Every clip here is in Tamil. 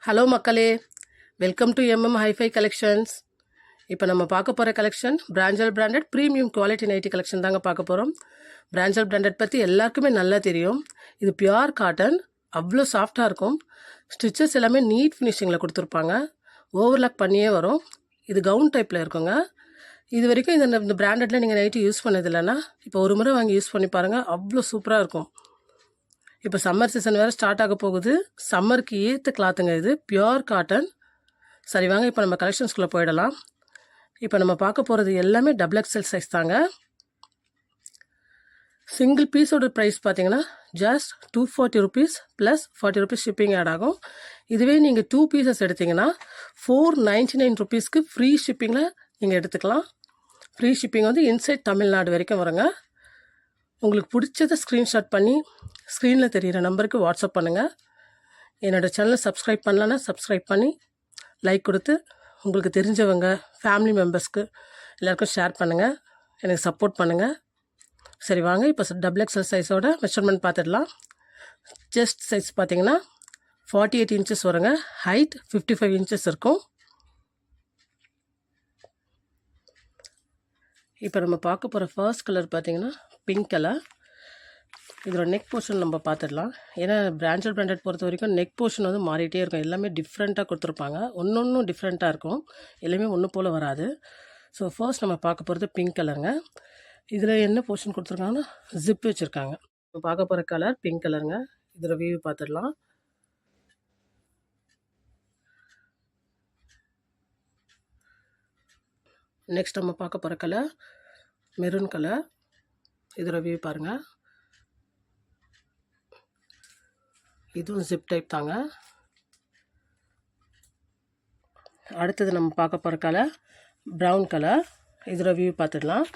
ஹலோ மக்களே, வெல்கம் டு ஹைஃபை கலெக்ஷன்ஸ். இப்போ நம்ம பார்க்க போகிற கலெக்ஷன் பிராஞ்சல் branded premium quality nighty collection தாங்க பார்க்க போகிறோம். பிராஞ்சல் பிராண்டட் பற்றி எல்லாருக்குமே நல்லா தெரியும். இது பியூர் காட்டன், அவ்வளோ சாஃப்டாக இருக்கும். ஸ்டிச்சஸ் எல்லாமே நீட் ஃபினிஷிங்கில் கொடுத்துருப்பாங்க. ஓவர்லாக் பண்ணியே வரும். இது கவுன் டைப்பில் இருக்குங்க. இது வரைக்கும் இந்த பிராண்டடில் நீங்கள் நைட்டி யூஸ் பண்ணது இல்லைன்னா இப்போ ஒரு முறை வாங்கி யூஸ் பண்ணி பாருங்கள், அவ்வளோ சூப்பராக இருக்கும். இப்போ சம்மர் சீசன் வேறு ஸ்டார்ட் ஆக போகுது. சம்மருக்கு ஏற்ற கிளாத்துங்க இது, பியூர் காட்டன். சரி வாங்க, இப்போ நம்ம கலெக்ஷன்ஸ்குள்ளே போயிடலாம். இப்போ நம்ம பார்க்க போகிறது எல்லாமே டபுள் எக்ஸல் சைஸ் தாங்க. சிங்கிள் பீஸோட ப்ரைஸ் பார்த்தீங்கன்னா just 240 rupees plus 40 rupees shipping add ஆகும். இதுவே நீங்கள் 2 பீசஸ் எடுத்திங்கன்னா 499 ருபீஸ்க்கு ஃப்ரீ ஷிப்பிங்கில் நீங்கள் எடுத்துக்கலாம். ஃப்ரீ ஷிப்பிங் வந்து இன்சைட் தமிழ்நாடு வரைக்கும் வருங்க. உங்களுக்கு பிடிச்சதை ஸ்க்ரீன்ஷாட் பண்ணி ஸ்க்ரீனில் தெரிகிற நம்பருக்கு வாட்ஸ்அப் பண்ணுங்கள். என்னோடய சேனலை சப்ஸ்கிரைப் பண்ணலன்னா சப்ஸ்கிரைப் பண்ணி லைக் கொடுத்து உங்களுக்கு தெரிஞ்சவங்க ஃபேமிலி மெம்பர்ஸ்க்கு எல்லாருக்கும் ஷேர் பண்ணுங்கள். எனக்கு சப்போர்ட் பண்ணுங்கள். சரி வாங்க, இப்போ டபுள் எக்ஸல் சைஸோட மெஷர்மெண்ட் பார்த்துடலாம். செஸ்ட் சைஸ் பார்த்தீங்கன்னா 48 இன்ச்சஸ் வருங்க. ஹைட் 55 இன்ச்சஸ் இருக்கும். இப்போ நம்ம பார்க்க போகிற ஃபர்ஸ்ட் கலர் பார்த்தீங்கன்னா பிங்க் கலர். இதோட நெக் போர்ஷன் நம்ம பார்த்துடலாம். ஏன்னா பிராண்டட் பொறுத்த வரைக்கும் நெக் போர்ஷன் வந்து மாறிட்டே இருக்கும். எல்லாமே டிஃப்ரெண்ட்டாக கொடுத்துருப்பாங்க. ஒன்றும் டிஃப்ரெண்ட்டாக இருக்கும். எல்லாமே ஒன்று போல் வராது. ஸோ ஃபர்ஸ்ட் நம்ம பார்க்க போகிறது பிங்க் கலருங்க. இதில் என்ன போர்ஷன் கொடுத்துருக்காங்கன்னா ஜிப் வச்சுருக்காங்க. இப்போ பார்க்க போகிற கலர் பிங்க் கலருங்க. இதோட வியூ பார்த்துடலாம். நெக்ஸ்ட் நம்ம பார்க்க போகிற கலர் மெரூன் கலர். இதோட வியூ பாருங்கள். இதுவும் ஜிப் டைப் தாங்க. அடுத்தது நம்ம பார்க்க போகிற கலர் ப்ரௌன் கலர். இதோட வியூ பார்த்துடலாம்.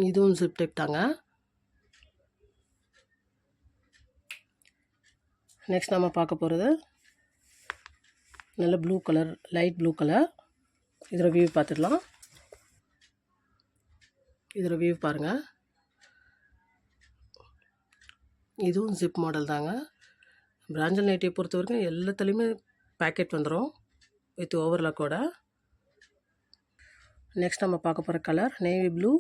இதுவும் ஜிப் டைப் தாங்க. நெக்ஸ்ட் நம்ம பார்க்க போகிறது நல்ல blue colour, light blue colour. இதோட வியூ பார்த்துடலாம். இதோட வியூ பாருங்கள். இதுவும் ஜிப் மாடல் தாங்க. பிராஞ்சல் நைட்டியை பொறுத்த வரைக்கும் எல்லாத்துலேயுமே பேக்கெட் வந்துடும் வித் ஓவர்லாக்கோட. நெக்ஸ்ட் நம்ம பார்க்க போகிற colour navy blue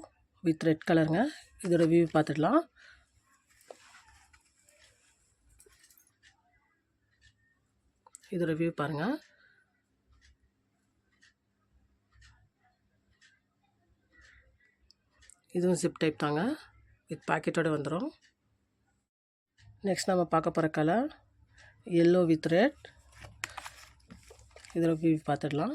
with red கலருங்க. இதோட வியூ பார்த்துடலாம். இதோட வியூ பாருங்கள். இதுவும் ஜிப் டைப் தாங்க, வித் பாக்கெட்டோடு வந்துடும். நெக்ஸ்ட் நம்ம பார்க்க போகிற கலர் எல்லோ வித் ரெட். இதோட வியூ பார்த்துடலாம்.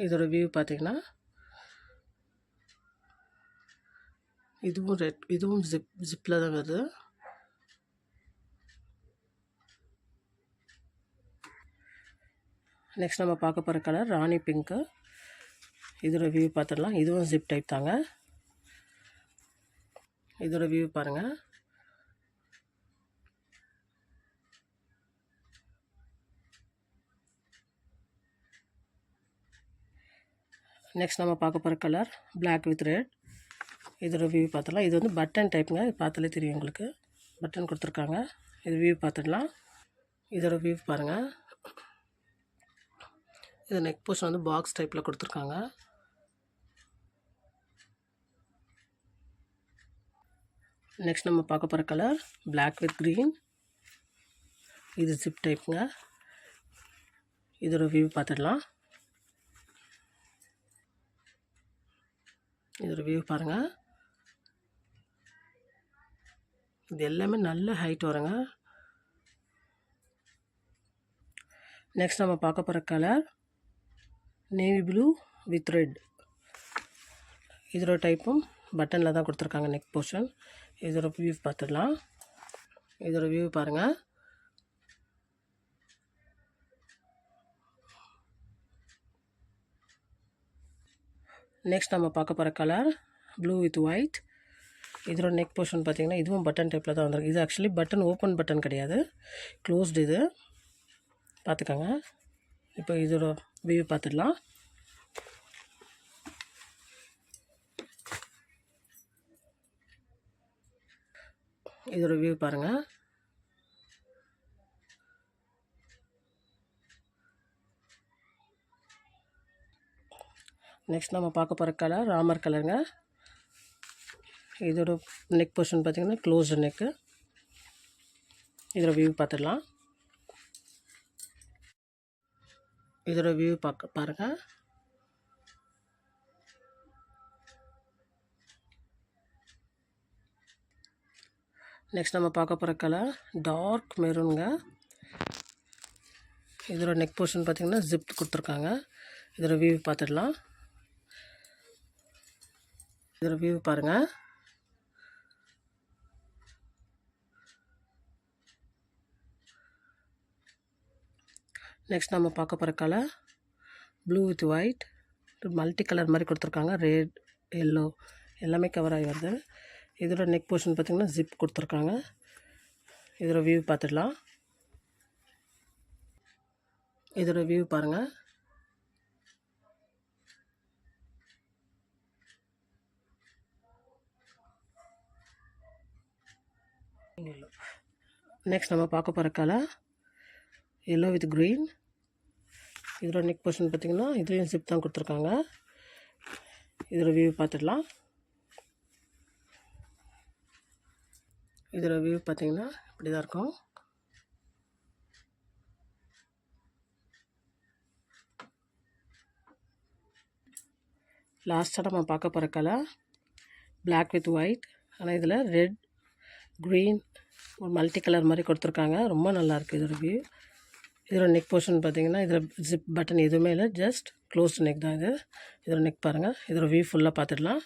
இதோட வியூ பார்த்திங்கன்னா இதுவும் ரெட், இதுவும் ஜிப்பில் தான் வருது. நெக்ஸ்ட் நம்ம பார்க்க போகிற கலர் ராணி பிங்க்கு. இதோட வியூ பார்த்துடலாம். இதுவும் ஜிப் டைப் தாங்க. இதோட வியூ பாருங்கள். நெக்ஸ்ட் நம்ம பார்க்க போகிற கலர் பிளாக் வித் ரெட். இதோட வியூ பார்த்துடலாம். இது வந்து பட்டன் டைப்புங்க. இது பார்த்தாலே தெரியும் உங்களுக்கு. பட்டன் கொடுத்துருக்காங்க. இது வியூ பார்த்துடலாம். இதோட வியூ பாருங்கள். இது நெக் போர்ஷன் வந்து பாக்ஸ் டைப்பில் கொடுத்துருக்காங்க. நெக்ஸ்ட் நம்ம பார்க்க போகிற கலர் பிளாக் வித் க்ரீன். இது ஜிப் டைப்புங்க. இதோட வியூ பார்த்துடலாம். இதோட வியூ பாருங்கள். இது எல்லாமே நல்ல ஹைட் வருங்க. நெக்ஸ்ட் நம்ம பார்க்க போகிற colour navy blue with red. இதோட டைப்பும் பட்டனில் தான் கொடுத்துருக்காங்க நெக் போர்ஷன். இதோட வியூ பார்த்துடலாம். இதோட வியூ பாருங்கள். நெக்ஸ்ட் நம்ம பார்க்க போகிற கலர் ப்ளூ வித் ஒயிட். இதோட நெக் போர்ஷன் பார்த்திங்கன்னா இதுவும் பட்டன் டைப்பில் தான் வந்துருக்கு. இது ஆக்சுவலி பட்டன் ஓப்பன் பட்டன் கிடையாது, க்ளோஸ்டு. இது பார்த்துக்கோங்க. இப்போ இதோட வியூ பார்த்துடலாம். இதோட வியூ பாருங்கள். நெக்ஸ்ட் நம்ம பார்க்க போகிற கலர் ராமர் கலருங்க. இதோட நெக் போர்ஷன் பார்த்திங்கன்னா க்ளோஸ்டு நெக்கு. இதோட வியூ பார்த்துடலாம். இதோட வியூ பாருங்கள். நெக்ஸ்ட் நம்ம பார்க்க போகிற கலர் டார்க் மெரூனுங்க. இதோட நெக் போர்ஷன் பார்த்திங்கன்னா ஜிப் கொடுத்துருக்காங்க. இதோட வியூ பார்த்துடலாம். இதோட வியூ பாருங்கள். நெக்ஸ்ட் நம்ம பார்க்க போகிற colour blue with white, multi colour மாதிரி கொடுத்துருக்காங்க. ரெட், எல்லோ எல்லாமே கவர் ஆகி வருது. இதோட நெக் போர்ஷன் பார்த்திங்கன்னா ஜிப் கொடுத்துருக்காங்க. இதோட வியூ பார்த்துடலாம். இதோட வியூ பாருங்கள். நெக்ஸ்ட் நம்ம பார்க்க போகிற கலர் எல்லோ வித் க்ரீன். இதோட நெக் போர்ஷன் பார்த்திங்கன்னா இதுலேயும் ஜிப் தான் கொடுத்துருக்காங்க. இதோட வியூ பார்த்துடலாம். இதோட வியூ பார்த்திங்கன்னா இப்படி தான் இருக்கும். லாஸ்ட்டாக நம்ம பார்க்க போகிற கலர் பிளாக் வித் ஒயிட். ஆனால் இதில் ரெட், க்ரீன் ஒரு மல்டி கலர் மாதிரி கொடுத்துருக்காங்க. ரொம்ப நல்லாயிருக்கு இதோட வியூ. இதோட நெக் போர்ஷன் பார்த்திங்கன்னா இதில் ஜிப் பட்டன் எதுவுமே இல்லை, ஜஸ்ட் க்ளோஸ்டு நெக் தான் இது. இதோட நெக் பாருங்கள். இதோட வியூ ஃபுல்லாக பார்த்துடலாம்.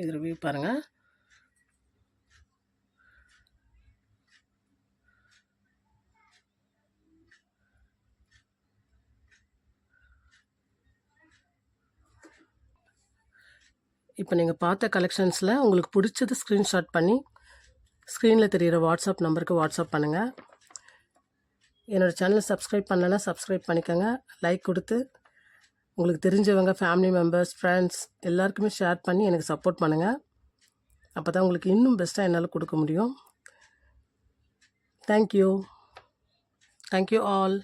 இதோட வியூ பாருங்கள். இப்போ நீங்கள் பார்த்த கலெக்ஷன்ஸில் உங்களுக்கு பிடிச்சது ஸ்க்ரீன்ஷாட் பண்ணி ஸ்க்ரீனில் தெரிகிற வாட்ஸ்அப் நம்பருக்கு வாட்ஸ்அப் பண்ணுங்கள். என்னோடய சேனலை சப்ஸ்கிரைப் பண்ணலைன்னா சப்ஸ்கிரைப் பண்ணிக்கோங்க. லைக் கொடுத்து உங்களுக்கு தெரிஞ்சவங்க, ஃபேமிலி மெம்பர்ஸ், ஃப்ரெண்ட்ஸ் எல்லாருக்குமே ஷேர் பண்ணி எனக்கு சப்போர்ட் பண்ணுங்கள். அப்போ தான் உங்களுக்கு இன்னும் பெஸ்ட்டாக என்னால் கொடுக்க முடியும். Thank you all.